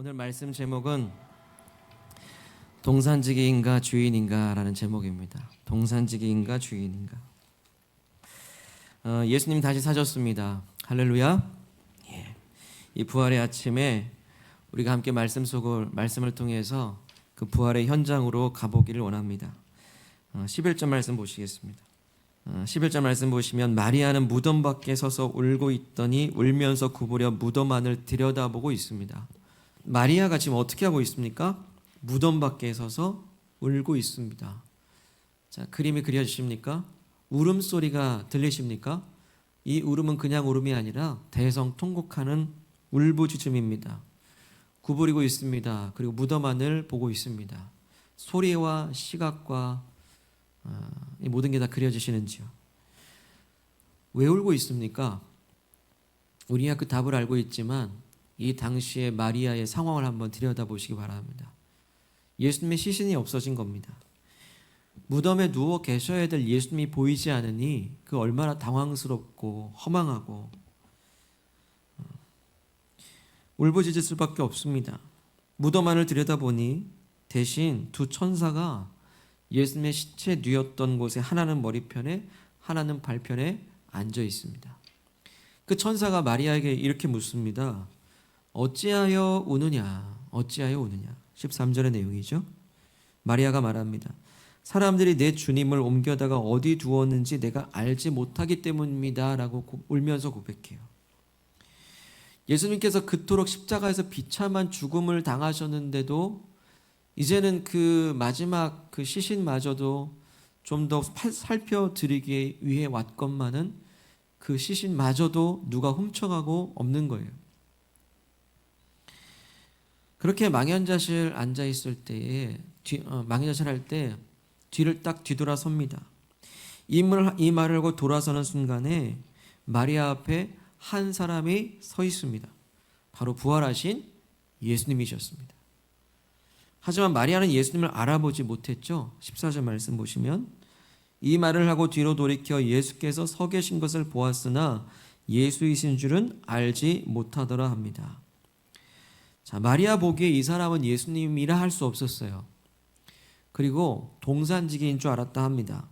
오늘 말씀 제목은 동산지기인가 주인인가 라는 제목입니다. 동산지기인가 주인인가. 예수님 다시 사셨습니다. 할렐루야. 이 부활의 아침에 우리가 함께 말씀을 통해서 그 부활의 현장으로 가보기를 원합니다. 11절 말씀 보시겠습니다. 11절 말씀 보시면 마리아는 무덤 밖에 서서 울고 있더니 울면서 구부려 무덤 안을 들여다보고 있습니다. 마리아가 지금 어떻게 하고 있습니까? 무덤 밖에 서서 울고 있습니다. 자, 그림이 그려지십니까? 울음소리가 들리십니까? 이 울음은 그냥 울음이 아니라 대성통곡하는 울부짖음입니다. 구부리고 있습니다. 그리고 무덤 안을 보고 있습니다. 소리와 시각과 이 모든 게 다 그려지시는지요? 왜 울고 있습니까? 우리가 그 답을 알고 있지만 이 당시의 마리아의 상황을 한번 들여다보시기 바랍니다. 예수님의 시신이 없어진 겁니다. 무덤에 누워 계셔야 될 예수님이 보이지 않으니 그 얼마나 당황스럽고 허망하고 울부짖을 수밖에 없습니다. 무덤 안을 들여다보니 대신 두 천사가 예수님의 시체 뉘었던 곳에 하나는 머리편에 하나는 발편에 앉아 있습니다. 그 천사가 마리아에게 이렇게 묻습니다. 어찌하여 우느냐? 어찌하여 우느냐? 13절의 내용이죠. 마리아가 말합니다. 사람들이 내 주님을 옮겨다가 어디 두었는지 내가 알지 못하기 때문입니다 라고 울면서 고백해요. 예수님께서 그토록 십자가에서 비참한 죽음을 당하셨는데도 이제는 그 마지막 그 시신마저도 좀 더 살펴드리기 위해 왔건만은 그 시신마저도 누가 훔쳐가고 없는 거예요. 그렇게 망연자실 앉아있을 때에 망연자실 할 때 뒤를 딱 뒤돌아섭니다. 이 말을 하고 돌아서는 순간에 마리아 앞에 한 사람이 서 있습니다. 바로 부활하신 예수님이셨습니다. 하지만 마리아는 예수님을 알아보지 못했죠. 14절 말씀 보시면 이 말을 하고 뒤로 돌이켜 예수께서 서 계신 것을 보았으나 예수이신 줄은 알지 못하더라 합니다. 자, 마리아 보기에 이 사람은 예수님이라 할 수 없었어요. 그리고 동산지기인 줄 알았다 합니다.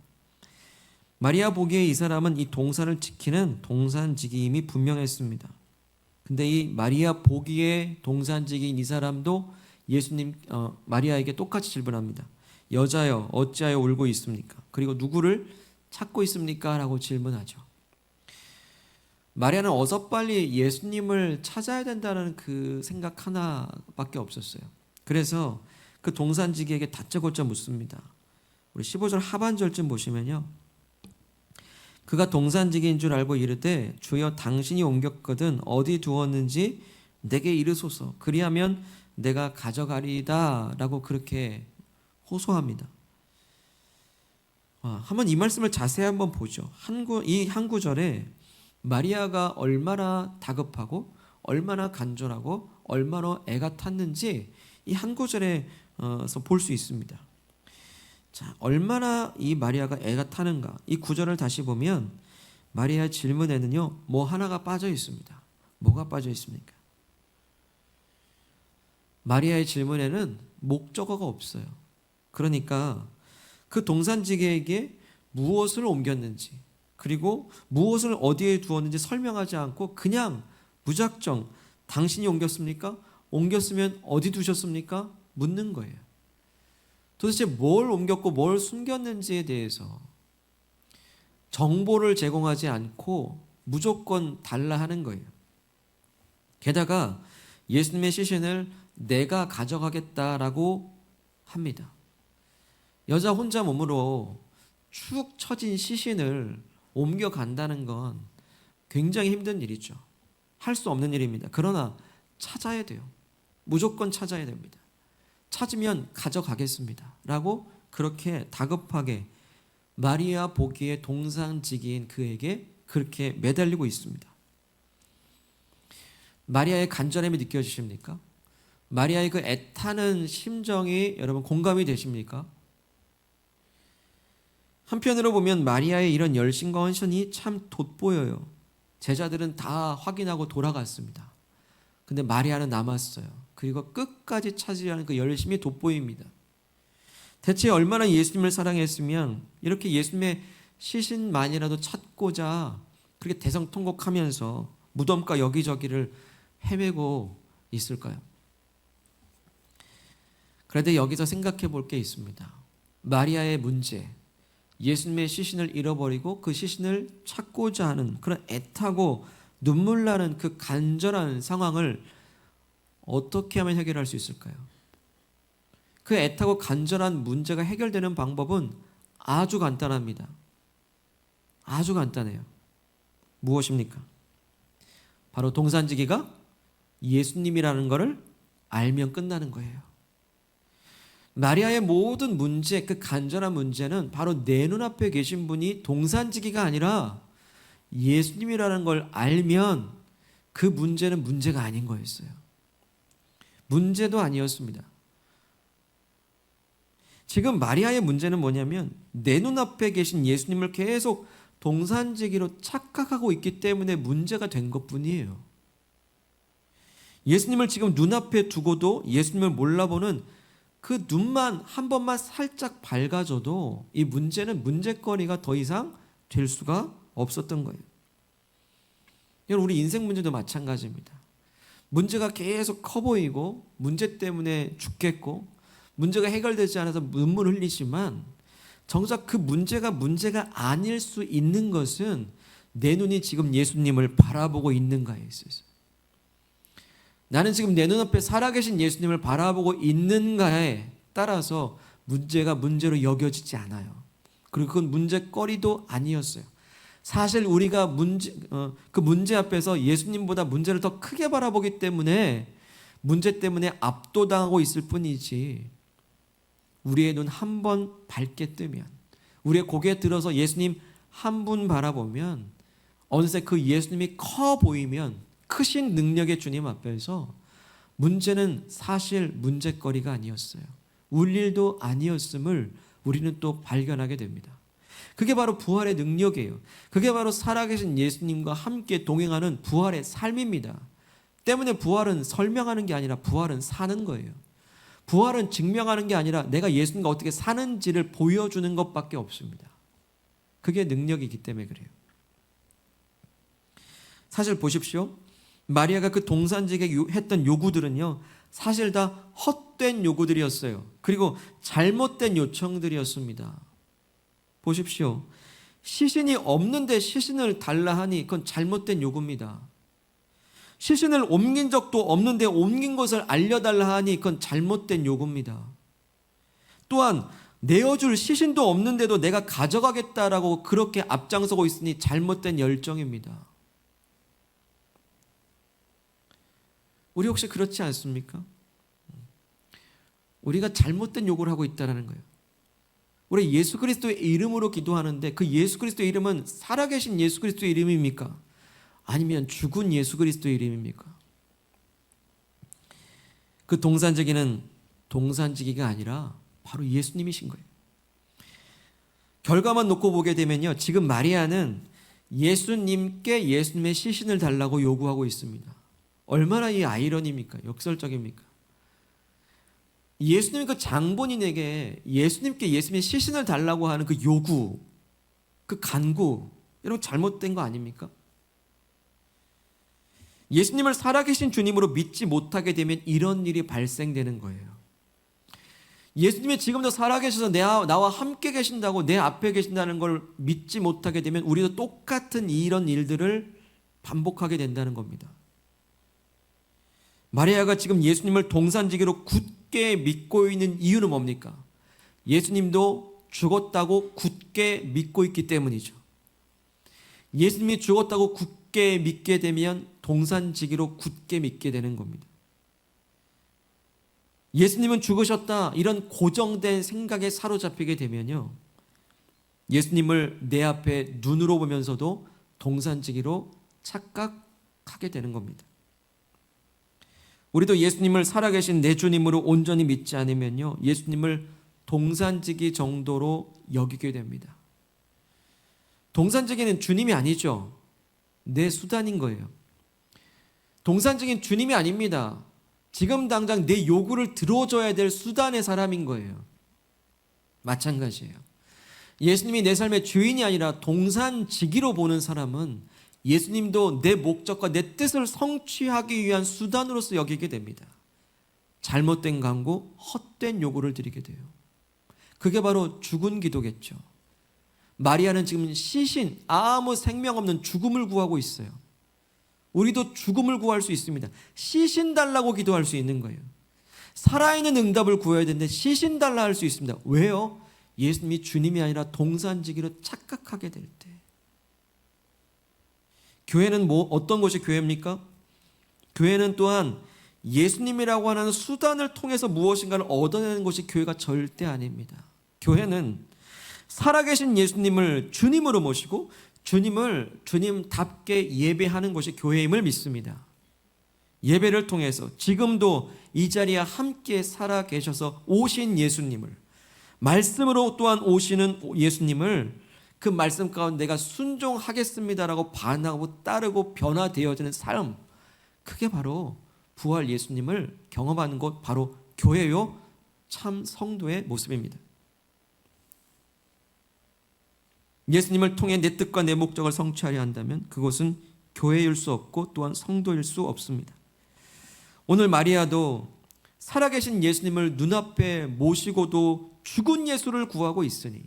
마리아 보기에 이 사람은 이 동산을 지키는 동산지기임이 분명했습니다. 근데 이 마리아 보기에 동산지기인 이 사람도 마리아에게 똑같이 질문합니다. 여자여 어찌하여 울고 있습니까? 그리고 누구를 찾고 있습니까? 라고 질문하죠. 마리아는 어서 빨리 예수님을 찾아야 된다는 그 생각 하나밖에 없었어요. 그래서 그 동산지기에게 다짜고짜 묻습니다. 우리 15절 하반절쯤 보시면요. 그가 동산지기인 줄 알고 이르되 주여 당신이 옮겼거든 어디 두었는지 내게 이르소서 그리하면 내가 가져가리이다 라고 그렇게 호소합니다. 한번 이 말씀을 자세히 한번 보죠. 이 한 구절에 마리아가 얼마나 다급하고 얼마나 간절하고 얼마나 애가 탔는지 이 한 구절에서 볼 수 있습니다. 자, 얼마나 이 마리아가 애가 타는가? 이 구절을 다시 보면 마리아의 질문에는요, 뭐 하나가 빠져 있습니다. 뭐가 빠져 있습니까? 마리아의 질문에는 목적어가 없어요. 그러니까 그 동산지기에게 무엇을 옮겼는지 그리고 무엇을 어디에 두었는지 설명하지 않고 그냥 무작정 당신이 옮겼습니까? 옮겼으면 어디 두셨습니까? 묻는 거예요. 도대체 뭘 옮겼고 뭘 숨겼는지에 대해서 정보를 제공하지 않고 무조건 달라 하는 거예요. 게다가 예수님의 시신을 내가 가져가겠다라고 합니다. 여자 혼자 몸으로 축 처진 시신을 옮겨간다는 건 굉장히 힘든 일이죠. 할 수 없는 일입니다. 그러나 찾아야 돼요. 무조건 찾아야 됩니다. 찾으면 가져가겠습니다. 라고 그렇게 다급하게 마리아 보기에 동산지기인 그에게 그렇게 매달리고 있습니다. 마리아의 간절함이 느껴지십니까? 마리아의 그 애타는 심정이 여러분 공감이 되십니까? 한편으로 보면 마리아의 이런 열심과 헌신이 참 돋보여요. 제자들은 다 확인하고 돌아갔습니다. 근데 마리아는 남았어요. 그리고 끝까지 차지하는 그 열심이 돋보입니다. 대체 얼마나 예수님을 사랑했으면 이렇게 예수님의 시신만이라도 찾고자 그렇게 대성통곡하면서 무덤가 여기저기를 헤매고 있을까요? 그런데 여기서 생각해 볼 게 있습니다. 마리아의 문제, 예수님의 시신을 잃어버리고 그 시신을 찾고자 하는 그런 애타고 눈물 나는 그 간절한 상황을 어떻게 하면 해결할 수 있을까요? 그 애타고 간절한 문제가 해결되는 방법은 아주 간단합니다. 아주 간단해요. 무엇입니까? 바로 동산지기가 예수님이라는 것을 알면 끝나는 거예요. 마리아의 모든 문제, 그 간절한 문제는 바로 내 눈앞에 계신 분이 동산지기가 아니라 예수님이라는 걸 알면 그 문제는 문제가 아닌 거였어요. 문제도 아니었습니다. 지금 마리아의 문제는 뭐냐면 내 눈앞에 계신 예수님을 계속 동산지기로 착각하고 있기 때문에 문제가 된 것뿐이에요. 예수님을 지금 눈앞에 두고도 예수님을 몰라보는 그 눈만 한 번만 살짝 밝아져도 이 문제는 문제거리가 더 이상 될 수가 없었던 거예요. 여러분, 우리 인생 문제도 마찬가지입니다. 문제가 계속 커 보이고 문제 때문에 죽겠고 문제가 해결되지 않아서 눈물 흘리지만 정작 그 문제가 아닐 수 있는 것은 내 눈이 지금 예수님을 바라보고 있는가에 있어서 나는 지금 내 눈앞에 살아계신 예수님을 바라보고 있는가에 따라서 문제가 문제로 여겨지지 않아요. 그리고 그건 문제거리도 아니었어요. 사실 우리가 그 문제 앞에서 예수님보다 문제를 더 크게 바라보기 때문에 문제 때문에 압도당하고 있을 뿐이지 우리의 눈 한 번 밝게 뜨면 우리의 고개 들어서 예수님 한 분 바라보면 어느새 그 예수님이 커 보이면 크신 능력의 주님 앞에서 문제는 사실 문제거리가 아니었어요. 울 일도 아니었음을 우리는 또 발견하게 됩니다. 그게 바로 부활의 능력이에요. 그게 바로 살아계신 예수님과 함께 동행하는 부활의 삶입니다. 때문에 부활은 설명하는 게 아니라 부활은 사는 거예요. 부활은 증명하는 게 아니라 내가 예수님과 어떻게 사는지를 보여주는 것밖에 없습니다. 그게 능력이기 때문에 그래요. 사실 보십시오. 마리아가 그 동산지기에게 했던 요구들은요, 사실 다 헛된 요구들이었어요. 그리고 잘못된 요청들이었습니다. 보십시오. 시신이 없는데 시신을 달라 하니 그건 잘못된 요구입니다. 시신을 옮긴 적도 없는데 옮긴 것을 알려달라 하니 그건 잘못된 요구입니다. 또한 내어줄 시신도 없는데도 내가 가져가겠다라고 그렇게 앞장서고 있으니 잘못된 열정입니다. 우리 혹시 그렇지 않습니까? 우리가 잘못된 요구를 하고 있다는 거예요. 우리 예수 그리스도의 이름으로 기도하는데 그 예수 그리스도의 이름은 살아계신 예수 그리스도의 이름입니까? 아니면 죽은 예수 그리스도의 이름입니까? 그 동산지기는 동산지기가 아니라 바로 예수님이신 거예요. 결과만 놓고 보게 되면요, 지금 마리아는 예수님께 예수님의 시신을 달라고 요구하고 있습니다. 얼마나 이 아이러니입니까? 역설적입니까? 예수님이 그 장본인에게 예수님께 예수님의 시신을 달라고 하는 그 요구, 그 간구, 이런 잘못된 거 아닙니까? 예수님을 살아계신 주님으로 믿지 못하게 되면 이런 일이 발생되는 거예요. 예수님이 지금도 살아계셔서 나와 함께 계신다고 내 앞에 계신다는 걸 믿지 못하게 되면 우리도 똑같은 이런 일들을 반복하게 된다는 겁니다. 마리아가 지금 예수님을 동산지기로 굳게 믿고 있는 이유는 뭡니까? 예수님도 죽었다고 굳게 믿고 있기 때문이죠. 예수님이 죽었다고 굳게 믿게 되면 동산지기로 굳게 믿게 되는 겁니다. 예수님은 죽으셨다 이런 고정된 생각에 사로잡히게 되면요, 예수님을 내 앞에 눈으로 보면서도 동산지기로 착각하게 되는 겁니다. 우리도 예수님을 살아계신 내 주님으로 온전히 믿지 않으면요, 예수님을 동산지기 정도로 여기게 됩니다. 동산지기는 주님이 아니죠. 내 수단인 거예요. 동산지기는 주님이 아닙니다. 지금 당장 내 요구를 들어줘야 될 수단의 사람인 거예요. 마찬가지예요. 예수님이 내 삶의 주인이 아니라 동산지기로 보는 사람은 예수님도 내 목적과 내 뜻을 성취하기 위한 수단으로서 여기게 됩니다. 잘못된 광고, 헛된 요구를 드리게 돼요. 그게 바로 죽은 기도겠죠. 마리아는 지금 시신, 아무 생명 없는 죽음을 구하고 있어요. 우리도 죽음을 구할 수 있습니다. 시신 달라고 기도할 수 있는 거예요. 살아있는 응답을 구해야 되는데 시신 달라 할 수 있습니다. 왜요? 예수님이 주님이 아니라 동산지기로 착각하게 될 때. 교회는 어떤 것이 교회입니까? 교회는 또한 예수님이라고 하는 수단을 통해서 무엇인가를 얻어내는 것이 교회가 절대 아닙니다. 교회는 살아계신 예수님을 주님으로 모시고 주님을 주님답게 예배하는 것이 교회임을 믿습니다. 예배를 통해서 지금도 이 자리에 함께 살아계셔서 오신 예수님을, 말씀으로 또한 오시는 예수님을 그 말씀 가운데 내가 순종하겠습니다라고 반응하고 따르고 변화되어지는 삶, 그게 바로 부활 예수님을 경험하는 것, 바로 교회요 참 성도의 모습입니다. 예수님을 통해 내 뜻과 내 목적을 성취하려 한다면 그것은 교회일 수 없고 또한 성도일 수 없습니다. 오늘 마리아도 살아계신 예수님을 눈앞에 모시고도 죽은 예수를 구하고 있으니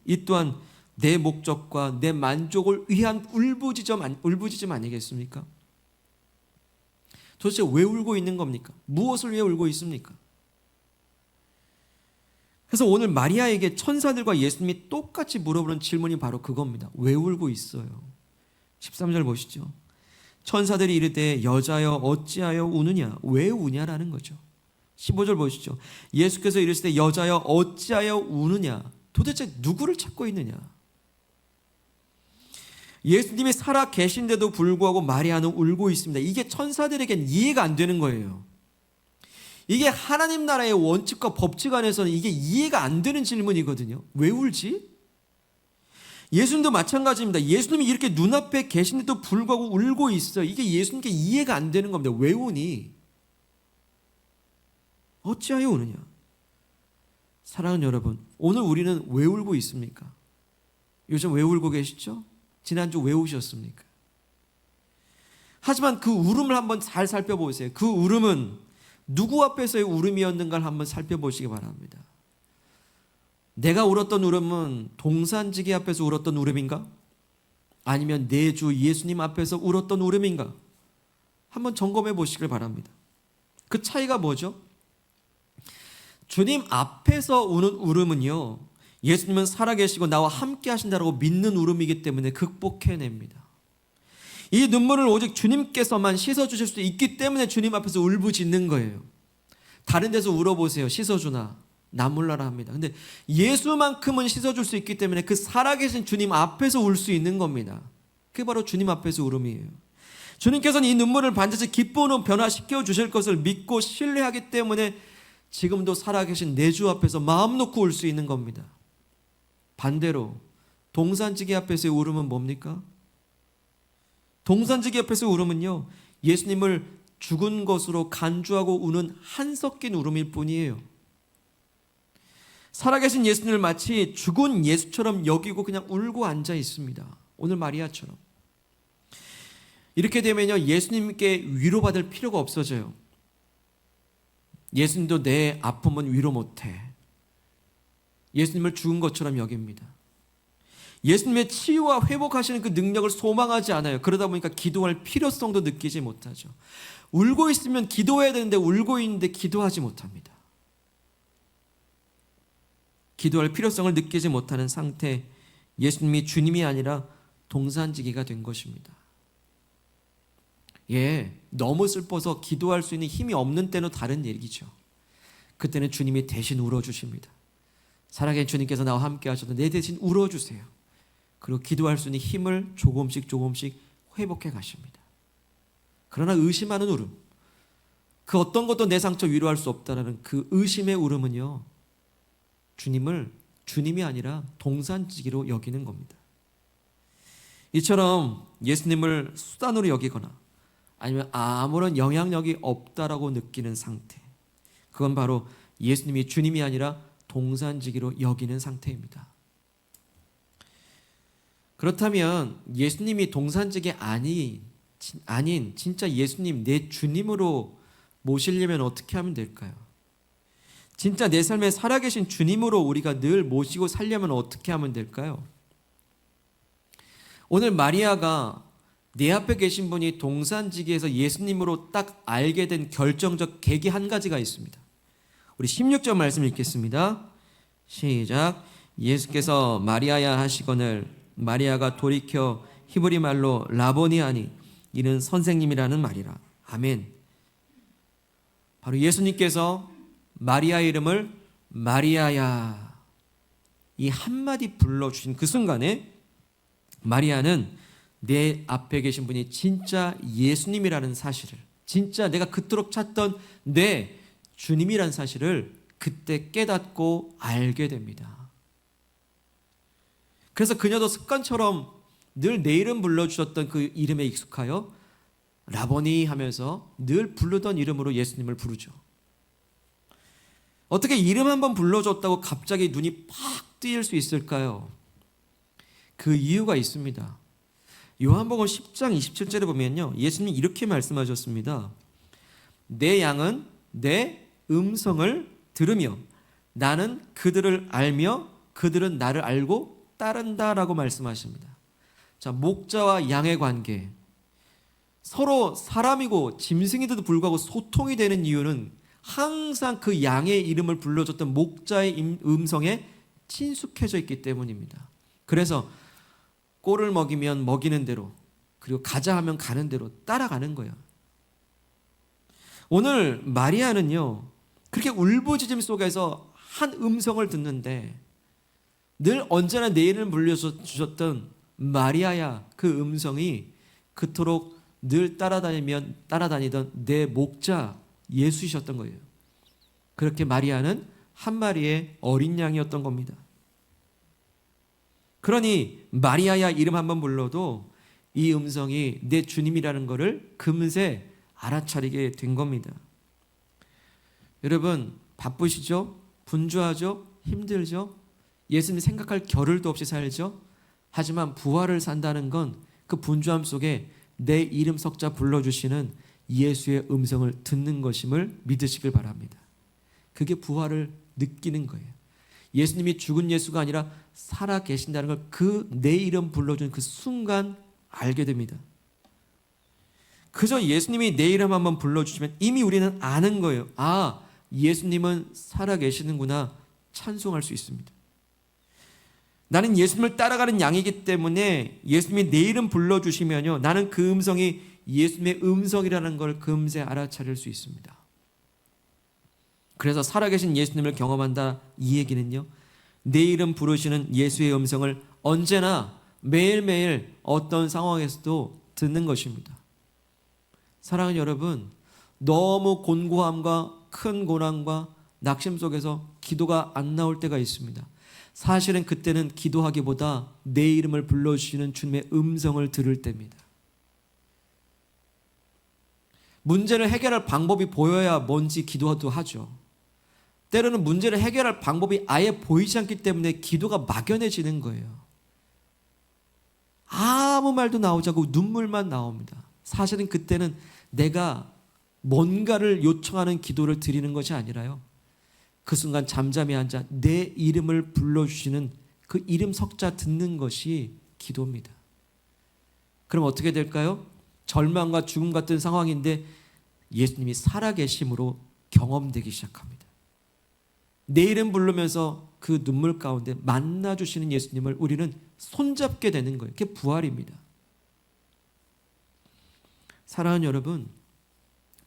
이 또한 내 목적과 내 만족을 위한 울부짖음 아니겠습니까? 도대체 왜 울고 있는 겁니까? 무엇을 위해 울고 있습니까? 그래서 오늘 마리아에게 천사들과 예수님이 똑같이 물어보는 질문이 바로 그겁니다. 왜 울고 있어요? 13절 보시죠. 천사들이 이르되 여자여 어찌하여 우느냐? 왜 우냐라는 거죠. 15절 보시죠. 예수께서 이르시되 여자여 어찌하여 우느냐? 도대체 누구를 찾고 있느냐? 예수님이 살아 계신데도 불구하고 마리아는 울고 있습니다. 이게 천사들에겐 이해가 안 되는 거예요. 이게 하나님 나라의 원칙과 법칙 안에서는 이게 이해가 안 되는 질문이거든요. 왜 울지? 예수님도 마찬가지입니다. 예수님이 이렇게 눈앞에 계신데도 불구하고 울고 있어요. 이게 예수님께 이해가 안 되는 겁니다. 왜 우니? 어찌하여 우느냐? 사랑하는 여러분, 오늘 우리는 왜 울고 있습니까? 요즘 왜 울고 계시죠? 지난주 왜 우셨습니까? 하지만 그 울음을 한번 잘 살펴보세요. 그 울음은 누구 앞에서의 울음이었는가를 한번 살펴보시기 바랍니다. 내가 울었던 울음은 동산지기 앞에서 울었던 울음인가? 아니면 내 주 예수님 앞에서 울었던 울음인가? 한번 점검해 보시길 바랍니다. 그 차이가 뭐죠? 주님 앞에서 우는 울음은요, 예수님은 살아계시고 나와 함께 하신다고 믿는 울음이기 때문에 극복해냅니다. 이 눈물을 오직 주님께서만 씻어주실 수 있기 때문에 주님 앞에서 울부짖는 거예요. 다른 데서 울어보세요. 씻어주나 나 몰라라 합니다. 근데 예수만큼은 씻어줄 수 있기 때문에 그 살아계신 주님 앞에서 울 수 있는 겁니다. 그게 바로 주님 앞에서 울음이에요. 주님께서는 이 눈물을 반드시 기쁨으로 변화시켜 주실 것을 믿고 신뢰하기 때문에 지금도 살아계신 내 주 앞에서 마음 놓고 울 수 있는 겁니다. 반대로 동산지기 앞에서의 울음은 뭡니까? 동산지기 앞에서의 울음은요, 예수님을 죽은 것으로 간주하고 우는 한섞인 울음일 뿐이에요. 살아계신 예수님을 마치 죽은 예수처럼 여기고 그냥 울고 앉아 있습니다. 오늘 마리아처럼. 이렇게 되면요, 예수님께 위로받을 필요가 없어져요. 예수님도 내 아픔은 위로 못해. 예수님을 죽은 것처럼 여깁니다. 예수님의 치유와 회복하시는 그 능력을 소망하지 않아요. 그러다 보니까 기도할 필요성도 느끼지 못하죠. 울고 있으면 기도해야 되는데 울고 있는데 기도하지 못합니다. 기도할 필요성을 느끼지 못하는 상태, 예수님이 주님이 아니라 동산지기가 된 것입니다. 너무 슬퍼서 기도할 수 있는 힘이 없는 때는 다른 얘기죠. 그때는 주님이 대신 울어주십니다. 살아계신 주님께서 나와 함께 하셔도 내 대신 울어주세요. 그리고 기도할 수 있는 힘을 조금씩 회복해 가십니다. 그러나 의심하는 울음, 그 어떤 것도 내 상처 위로할 수 없다는 그 의심의 울음은요, 주님이 아니라 동산지기로 여기는 겁니다. 이처럼 예수님을 수단으로 여기거나 아니면 아무런 영향력이 없다라고 느끼는 상태. 그건 바로 예수님이 주님이 아니라 동산지기로 여기는 상태입니다. 그렇다면 예수님이 동산지기 아닌 진짜 예수님 내 주님으로 모시려면 어떻게 하면 될까요? 진짜 내 삶에 살아계신 주님으로 우리가 늘 모시고 살려면 어떻게 하면 될까요? 오늘 마리아가 내 앞에 계신 분이 동산지기에서 예수님으로 딱 알게 된 결정적 계기 한 가지가 있습니다. 우리 16절 말씀 읽겠습니다. 시작. 예수께서 마리아야 하시거늘 마리아가 돌이켜 히브리 말로 라보니 하니 이는 선생님이라는 말이라. 아멘. 바로 예수님께서 마리아의 이름을 마리아야 이 한마디 불러주신 그 순간에 마리아는 내 앞에 계신 분이 진짜 예수님이라는 사실을, 진짜 내가 그토록 찾던 내 주님이라는 사실을 그때 깨닫고 알게 됩니다. 그래서 그녀도 습관처럼 늘 내 이름 불러주셨던 그 이름에 익숙하여 라보니 하면서 늘 부르던 이름으로 예수님을 부르죠. 어떻게 이름 한번 불러줬다고 갑자기 눈이 팍 뜨일 수 있을까요? 그 이유가 있습니다. 요한복음 10장 27절에 보면요, 예수님이 이렇게 말씀하셨습니다. 내 양은 내 음성을 들으며 나는 그들을 알며 그들은 나를 알고 따른다라고 말씀하십니다. 자, 목자와 양의 관계, 서로 사람이고 짐승인데도 불구하고 소통이 되는 이유는 항상 그 양의 이름을 불러줬던 목자의 음성에 친숙해져 있기 때문입니다. 그래서 꼴을 먹이면 먹이는 대로, 그리고 가자 하면 가는 대로 따라가는 거예요. 오늘 마리아는요, 그렇게 울부짖음 속에서 한 음성을 듣는데 늘 언제나 내 이름을 불려주셨던 마리아야 그 음성이 그토록 늘 따라다니던 내 목자 예수이셨던 거예요. 그렇게 마리아는 한 마리의 어린 양이었던 겁니다. 그러니 마리아야 이름 한번 불러도 이 음성이 내 주님이라는 것을 금세 알아차리게 된 겁니다. 여러분 바쁘시죠? 분주하죠? 힘들죠? 예수님 생각할 겨를도 없이 살죠? 하지만 부활을 산다는 건 그 분주함 속에 내 이름 석자 불러주시는 예수의 음성을 듣는 것임을 믿으시길 바랍니다. 그게 부활을 느끼는 거예요. 예수님이 죽은 예수가 아니라 살아 계신다는 걸 그 내 이름 불러준 그 순간 알게 됩니다. 그저 예수님이 내 이름 한번 불러주시면 이미 우리는 아는 거예요. 아, 예수님은 살아 계시는구나 찬송할 수 있습니다. 나는 예수님을 따라가는 양이기 때문에 예수님이 내 이름 불러주시면요, 나는 그 음성이 예수님의 음성이라는 걸 금세 알아차릴 수 있습니다. 그래서 살아계신 예수님을 경험한다 이 얘기는요, 내 이름 부르시는 예수의 음성을 언제나 매일매일 어떤 상황에서도 듣는 것입니다. 사랑하는 여러분, 너무 곤고함과 큰 고난과 낙심 속에서 기도가 안 나올 때가 있습니다. 사실은 그때는 기도하기보다 내 이름을 불러주시는 주님의 음성을 들을 때입니다. 문제를 해결할 방법이 보여야 뭔지 기도도 하죠. 때로는 문제를 해결할 방법이 아예 보이지 않기 때문에 기도가 막연해지는 거예요. 아무 말도 나오지 않고 눈물만 나옵니다. 사실은 그때는 내가 뭔가를 요청하는 기도를 드리는 것이 아니라요, 그 순간 잠잠히 앉아 내 이름을 불러주시는 그 이름 석자 듣는 것이 기도입니다. 그럼 어떻게 될까요? 절망과 죽음 같은 상황인데 예수님이 살아계심으로 경험되기 시작합니다. 내 이름 부르면서 그 눈물 가운데 만나주시는 예수님을 우리는 손잡게 되는 거예요. 그게 부활입니다. 사랑하는 여러분,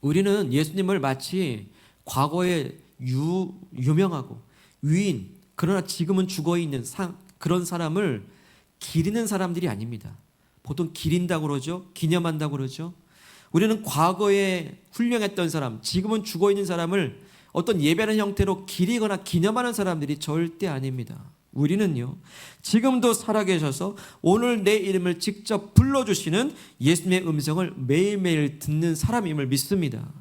우리는 예수님을 마치 과거에 유명하고 위인, 그러나 지금은 죽어있는 그런 사람을 기리는 사람들이 아닙니다. 보통 기린다고 그러죠. 기념한다고 그러죠. 우리는 과거에 훌륭했던 사람, 지금은 죽어있는 사람을 어떤 예배하는 형태로 기리거나 기념하는 사람들이 절대 아닙니다. 우리는요, 지금도 살아계셔서 오늘 내 이름을 직접 불러주시는 예수님의 음성을 매일매일 듣는 사람임을 믿습니다.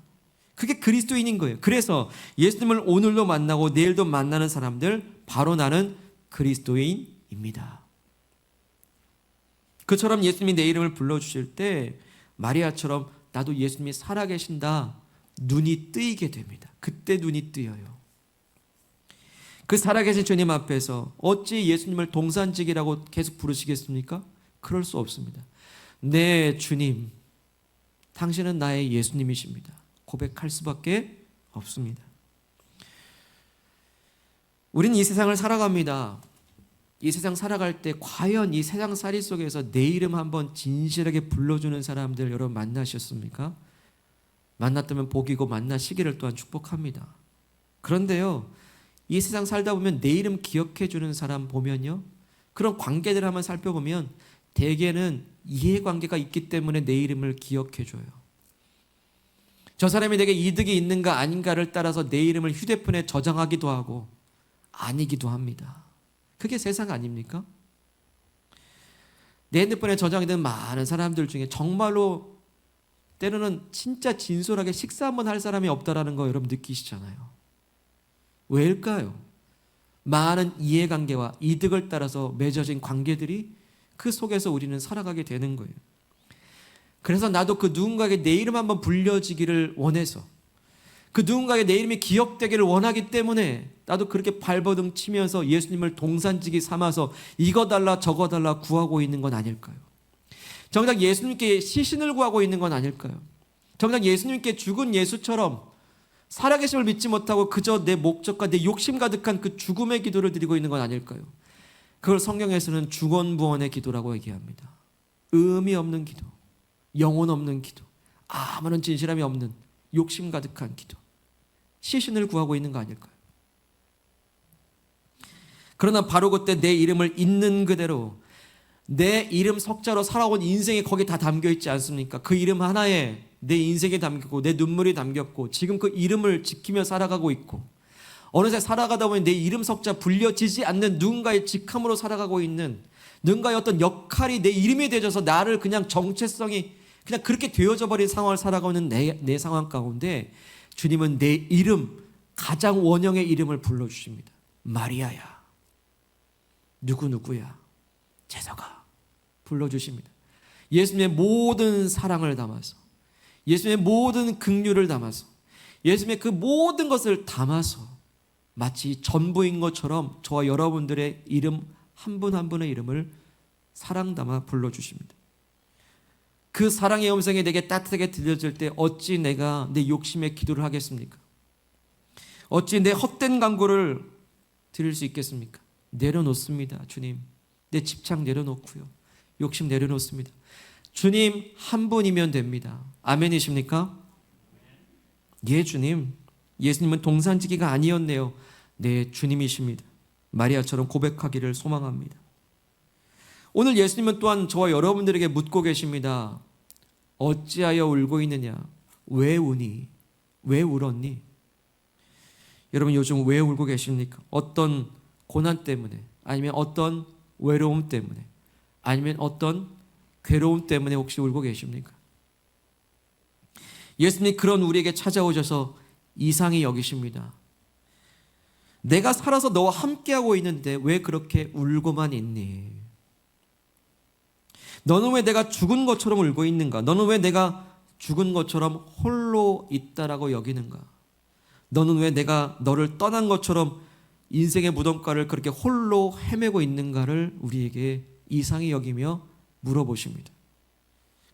그게 그리스도인인 거예요. 그래서 예수님을 오늘도 만나고 내일도 만나는 사람들, 바로 나는 그리스도인입니다. 그처럼 예수님이 내 이름을 불러주실 때 마리아처럼 나도 예수님이 살아계신다, 눈이 뜨이게 됩니다. 그때 눈이 뜨여요. 그 살아계신 주님 앞에서 어찌 예수님을 동산직이라고 계속 부르시겠습니까? 그럴 수 없습니다. 네, 주님, 당신은 나의 예수님이십니다. 고백할 수밖에 없습니다. 우린 이 세상을 살아갑니다. 이 세상 살아갈 때 과연 이 세상살이 속에서 내 이름 한번 진실하게 불러주는 사람들 여러분 만나셨습니까? 만났다면 복이고 만나시기를 또한 축복합니다. 그런데요, 이 세상 살다 보면 내 이름 기억해 주는 사람 보면요, 그런 관계들을 한번 살펴보면 대개는 이해관계가 있기 때문에 내 이름을 기억해 줘요. 저 사람이 내게 이득이 있는가 아닌가를 따라서 내 이름을 휴대폰에 저장하기도 하고 아니기도 합니다. 그게 세상 아닙니까? 내 핸드폰에 저장이 된 많은 사람들 중에 정말로 때로는 진짜 진솔하게 식사 한번 할 사람이 없다라는 거 여러분 느끼시잖아요. 왜일까요? 많은 이해관계와 이득을 따라서 맺어진 관계들이 그 속에서 우리는 살아가게 되는 거예요. 그래서 나도 그 누군가에게 내 이름 한번 불려지기를 원해서, 그 누군가에게 내 이름이 기억되기를 원하기 때문에 나도 그렇게 발버둥 치면서 예수님을 동산지기 삼아서 이거 달라 저거 달라 구하고 있는 건 아닐까요? 정작 예수님께 시신을 구하고 있는 건 아닐까요? 정작 예수님께 죽은 예수처럼 살아계심을 믿지 못하고 그저 내 목적과 내 욕심 가득한 그 죽음의 기도를 드리고 있는 건 아닐까요? 그걸 성경에서는 중언부언의 기도라고 얘기합니다. 의미 없는 기도, 영혼 없는 기도, 아무런 진실함이 없는 욕심 가득한 기도, 시신을 구하고 있는 거 아닐까요? 그러나 바로 그때 내 이름을 있는 그대로 내 이름 석자로 살아온 인생이 거기 다 담겨 있지 않습니까? 그 이름 하나에 내 인생이 담겼고 내 눈물이 담겼고 지금 그 이름을 지키며 살아가고 있고 어느새 살아가다 보니 내 이름 석자 불려지지 않는 누군가의 직함으로 살아가고 있는 누군가의 어떤 역할이 내 이름이 되어져서 나를 그냥 정체성이 그냥 그렇게 되어져 버린 상황을 살아가는 내 상황 가운데 주님은 내 이름, 가장 원형의 이름을 불러주십니다. 마리아야, 누구누구야, 재석아 불러주십니다. 예수님의 모든 사랑을 담아서, 예수님의 모든 긍휼을 담아서, 예수님의 그 모든 것을 담아서 마치 전부인 것처럼 저와 여러분들의 이름 한 분 한 분의 이름을 사랑 담아 불러주십니다. 그 사랑의 음성이 내게 따뜻하게 들려질 때 어찌 내가 내 욕심의 기도를 하겠습니까? 어찌 내 헛된 간구를 드릴 수 있겠습니까? 내려놓습니다. 주님, 내 집착 내려놓고요, 욕심 내려놓습니다. 주님 한 분이면 됩니다. 아멘이십니까? 예, 주님, 예수님은 동산지기가 아니었네요. 네, 주님이십니다. 마리아처럼 고백하기를 소망합니다. 오늘 예수님은 또한 저와 여러분들에게 묻고 계십니다. 어찌하여 울고 있느냐? 왜 우니? 왜 울었니? 여러분 요즘 왜 울고 계십니까? 어떤 고난 때문에, 아니면 어떤 외로움 때문에, 아니면 어떤 괴로움 때문에 혹시 울고 계십니까? 예수님이 그런 우리에게 찾아오셔서 이상히 여기십니다. 내가 살아서 너와 함께하고 있는데 왜 그렇게 울고만 있니? 너는 왜 내가 죽은 것처럼 울고 있는가? 너는 왜 내가 죽은 것처럼 홀로 있다라고 여기는가? 너는 왜 내가 너를 떠난 것처럼 인생의 무덤가를 그렇게 홀로 헤매고 있는가를 우리에게 이상히 여기며 물어보십니다.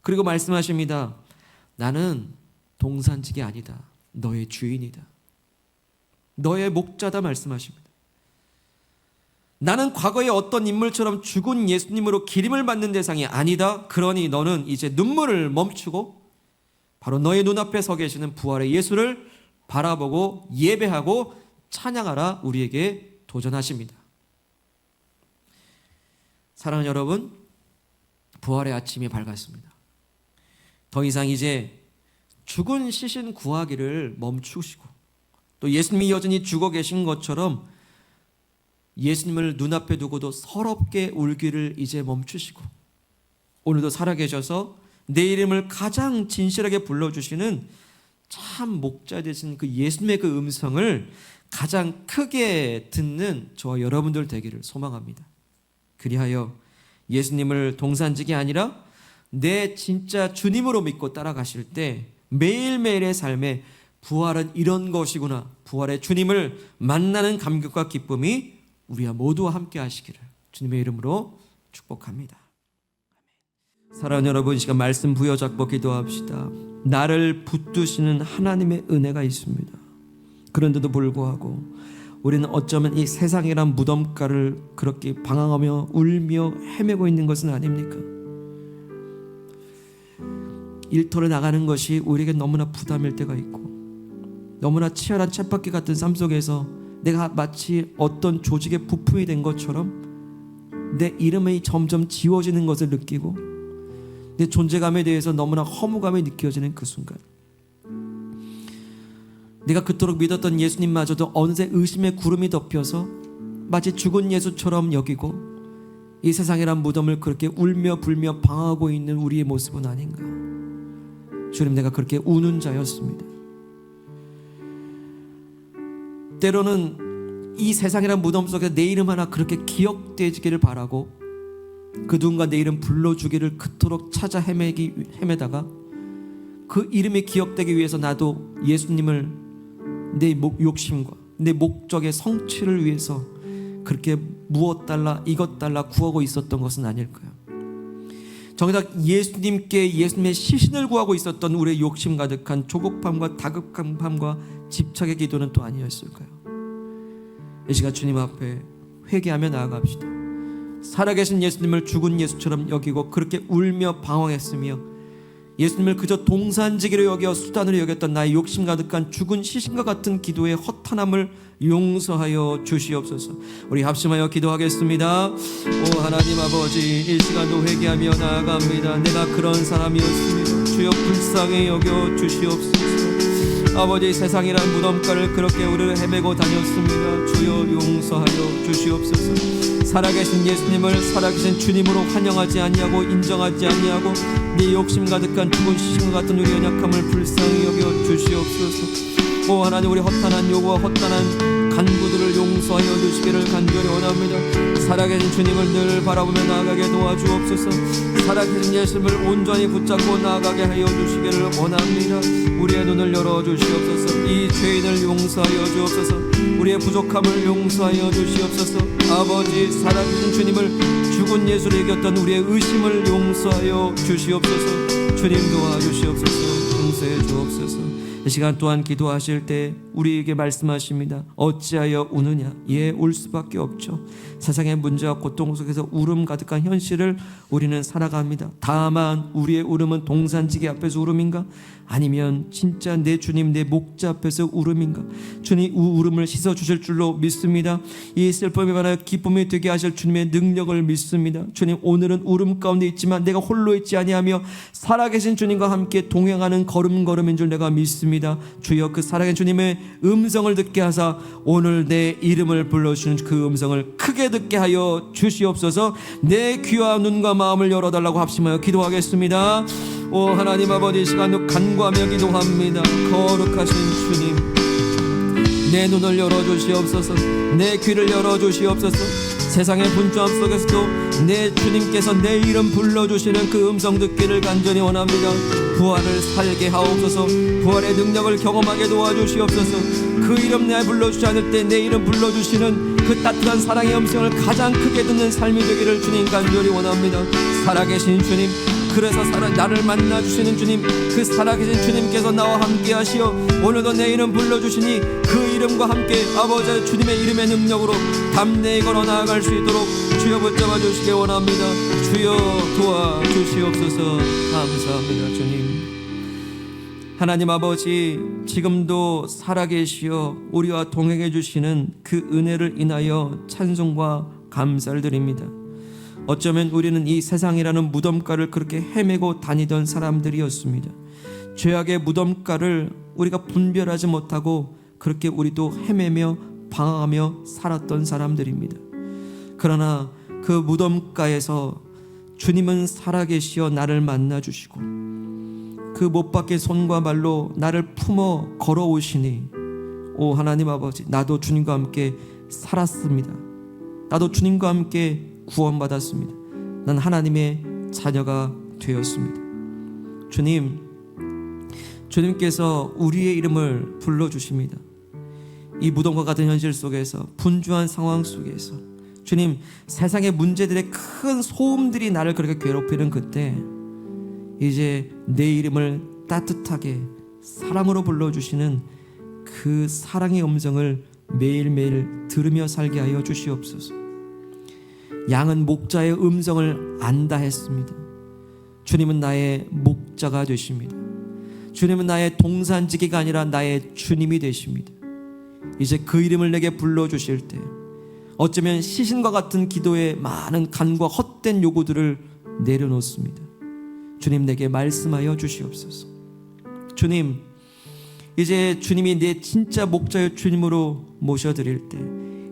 그리고 말씀하십니다. 나는 동산직이 아니다. 너의 주인이다. 너의 목자다 말씀하십니다. 나는 과거의 어떤 인물처럼 죽은 예수님으로 기림을 받는 대상이 아니다. 그러니 너는 이제 눈물을 멈추고 바로 너의 눈앞에 서 계시는 부활의 예수를 바라보고 예배하고 찬양하라 우리에게 도전하십니다. 사랑하는 여러분, 부활의 아침이 밝았습니다. 더 이상 이제 죽은 시신 구하기를 멈추시고 또 예수님이 여전히 죽어 계신 것처럼 예수님을 눈앞에 두고도 서럽게 울기를 이제 멈추시고 오늘도 살아계셔서 내 이름을 가장 진실하게 불러주시는 참 목자 되신 그 예수님의 그 음성을 가장 크게 듣는 저와 여러분들 되기를 소망합니다. 그리하여 예수님을 동산직이 아니라 내 진짜 주님으로 믿고 따라가실 때 매일매일의 삶에 부활은 이런 것이구나, 부활의 주님을 만나는 감격과 기쁨이 우리와 모두와 함께 하시기를 주님의 이름으로 축복합니다. 사랑하는 여러분, 이 시간 말씀 부여잡고 기도합시다. 나를 붙드시는 하나님의 은혜가 있습니다. 그런데도 불구하고 우리는 어쩌면 이 세상이란 무덤가를 그렇게 방황하며 울며 헤매고 있는 것은 아닙니까? 일터로 나가는 것이 우리에게 너무나 부담일 때가 있고, 너무나 치열한 쳇바퀴 같은 삶 속에서 내가 마치 어떤 조직의 부품이 된 것처럼 내 이름이 점점 지워지는 것을 느끼고 내 존재감에 대해서 너무나 허무감이 느껴지는 그 순간, 내가 그토록 믿었던 예수님마저도 어느새 의심의 구름이 덮여서 마치 죽은 예수처럼 여기고 이 세상이란 무덤을 그렇게 울며 불며 방황하고 있는 우리의 모습은 아닌가. 주님, 내가 그렇게 우는 자였습니다. 때로는 이 세상이란 무덤 속에 내 이름 하나 그렇게 기억되기를 바라고 그 누군가 내 이름 불러주기를 그토록 찾아 헤매다가 그 이름이 기억되기 위해서 나도 예수님을 내 욕심과 내 목적의 성취를 위해서 그렇게 무엇 달라 이것 달라 구하고 있었던 것은 아닐까요? 정작 예수님의 시신을 구하고 있었던 우리의 욕심 가득한 조급함과 다급함과 집착의 기도는 또 아니었을까요? 이 시간 주님 앞에 회개하며 나아갑시다. 살아계신 예수님을 죽은 예수처럼 여기고 그렇게 울며 방황했으며 예수님을 그저 동산지기로 여겨 수단으로 여겼던 나의 욕심 가득한 죽은 시신과 같은 기도의 허탄함을 용서하여 주시옵소서. 우리 합심하여 기도하겠습니다. 오 하나님 아버지, 이 시간도 회개하며 나아갑니다. 내가 그런 사람이었습니다. 주여 불쌍히 여겨 주시옵소서. 아버지, 세상이란 무덤가를 그렇게 우리를 헤매고 다녔습니다. 주여 용서하여 주시옵소서. 살아계신 예수님을 살아계신 주님으로 환영하지 아니하고 인정하지 아니하고 네 욕심 가득한 죽은 시신과 같은 우리 연약함을 불쌍히 여겨 주시옵소서. 오 하나님, 우리 허탄한 요구와 허탄한 간구들을 용서하여 주시기를 간절히 원합니다. 살아계신 주님을 늘 바라보며 나아가게 도와주옵소서. 살아계신 예수님을 온전히 붙잡고 나아가게 하여 주시기를 원합니다. 우리의 눈을 열어주시옵소서. 이 죄인을 용서하여 주옵소서. 우리의 부족함을 용서하여 주시옵소서. 아버지, 살아계신 주님을 죽은 예수를 이겼던 우리의 의심을 용서하여 주시옵소서. 주님 도와주시옵소서. 용서해 주옵소서. 이 시간 또한 기도하실 때 우리에게 말씀하십니다. 어찌하여 우느냐? 예, 울 수밖에 없죠. 세상의 문제와 고통 속에서 울음 가득한 현실을 우리는 살아갑니다. 다만 우리의 울음은 동산지기 앞에서 울음인가? 아니면 진짜 내 주님, 내 목자 앞에서 울음인가? 주님 울음을 씻어주실 줄로 믿습니다. 이 슬픔이 만하여 기쁨이 되게 하실 주님의 능력을 믿습니다. 주님, 오늘은 울음 가운데 있지만 내가 홀로 있지 아니하며 살아계신 주님과 함께 동행하는 걸음걸음인 줄 내가 믿습니다. 주여, 그 살아계신 주님의 음성을 듣게 하사 오늘 내 이름을 불러주시는 그 음성을 크게 듣게 하여 주시옵소서. 내 귀와 눈과 마음을 열어달라고 합심하여 기도하겠습니다. 오 하나님 아버지, 이 시간도 간구하며 기도합니다. 거룩하신 주님, 내 눈을 열어주시옵소서. 내 귀를 열어주시옵소서. 세상의 분주함 속에서도 내 주님께서 내 이름 불러주시는 그 음성 듣기를 간절히 원합니다. 부활을 살게 하옵소서. 부활의 능력을 경험하게 도와주시옵소서. 그 이름 내 불러주지 않을 때 내 이름 불러주시는 그 따뜻한 사랑의 음성을 가장 크게 듣는 삶이 되기를 주님 간절히 원합니다. 살아계신 주님, 그래서 나를 만나주시는 주님, 그 살아계신 주님께서 나와 함께 하시어 오늘도 내 이름 불러주시니 그 이름과 함께 아버지 주님의 이름의 능력으로 담대히 걸어 나아갈 수 있도록 주여 붙잡아 주시기 원합니다. 주여 도와주시옵소서. 감사합니다. 주님, 하나님 아버지, 지금도 살아계시어 우리와 동행해 주시는 그 은혜를 인하여 찬송과 감사를 드립니다. 어쩌면 우리는 이 세상이라는 무덤가를 그렇게 헤매고 다니던 사람들이었습니다. 죄악의 무덤가를 우리가 분별하지 못하고 그렇게 우리도 헤매며 방황하며 살았던 사람들입니다. 그러나 그 무덤가에서 주님은 살아계시어 나를 만나주시고 그 못 박힌 손과 발로 나를 품어 걸어오시니, 오 하나님 아버지, 나도 주님과 함께 살았습니다. 나도 주님과 함께 구원받았습니다. 난 하나님의 자녀가 되었습니다. 주님께서 우리의 이름을 불러주십니다. 이 무덤과 같은 현실 속에서, 분주한 상황 속에서, 주님, 세상의 문제들의 큰 소음들이 나를 그렇게 괴롭히는 그때 이제 내 이름을 따뜻하게 사랑으로 불러주시는 그 사랑의 음성을 매일매일 들으며 살게 하여 주시옵소서. 양은 목자의 음성을 안다 했습니다. 주님은 나의 목자가 되십니다. 주님은 나의 동산지기가 아니라 나의 주님이 되십니다. 이제 그 이름을 내게 불러주실 때 어쩌면 시신과 같은 기도에 많은 간과 헛된 요구들을 내려놓습니다. 주님, 내게 말씀하여 주시옵소서. 주님, 이제 주님이 내 진짜 목자의 주님으로 모셔드릴 때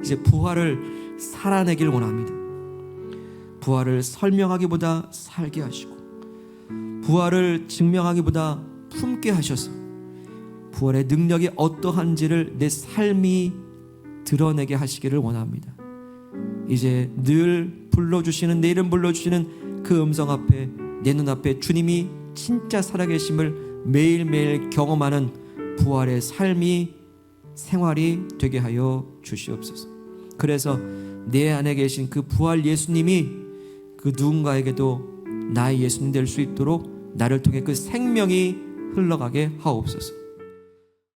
이제 부활을 살아내길 원합니다. 부활을 설명하기보다 살게 하시고, 부활을 증명하기보다 품게 하셔서 부활의 능력이 어떠한지를 내 삶이 드러내게 하시기를 원합니다. 이제 늘 불러주시는, 내 이름 불러주시는 그 음성 앞에, 내 눈앞에 주님이 진짜 살아계심을 매일매일 경험하는 부활의 삶이, 생활이 되게 하여 주시옵소서. 그래서 내 안에 계신 그 부활 예수님이 그 누군가에게도 나의 예수님 될 수 있도록 나를 통해 그 생명이 흘러가게 하옵소서.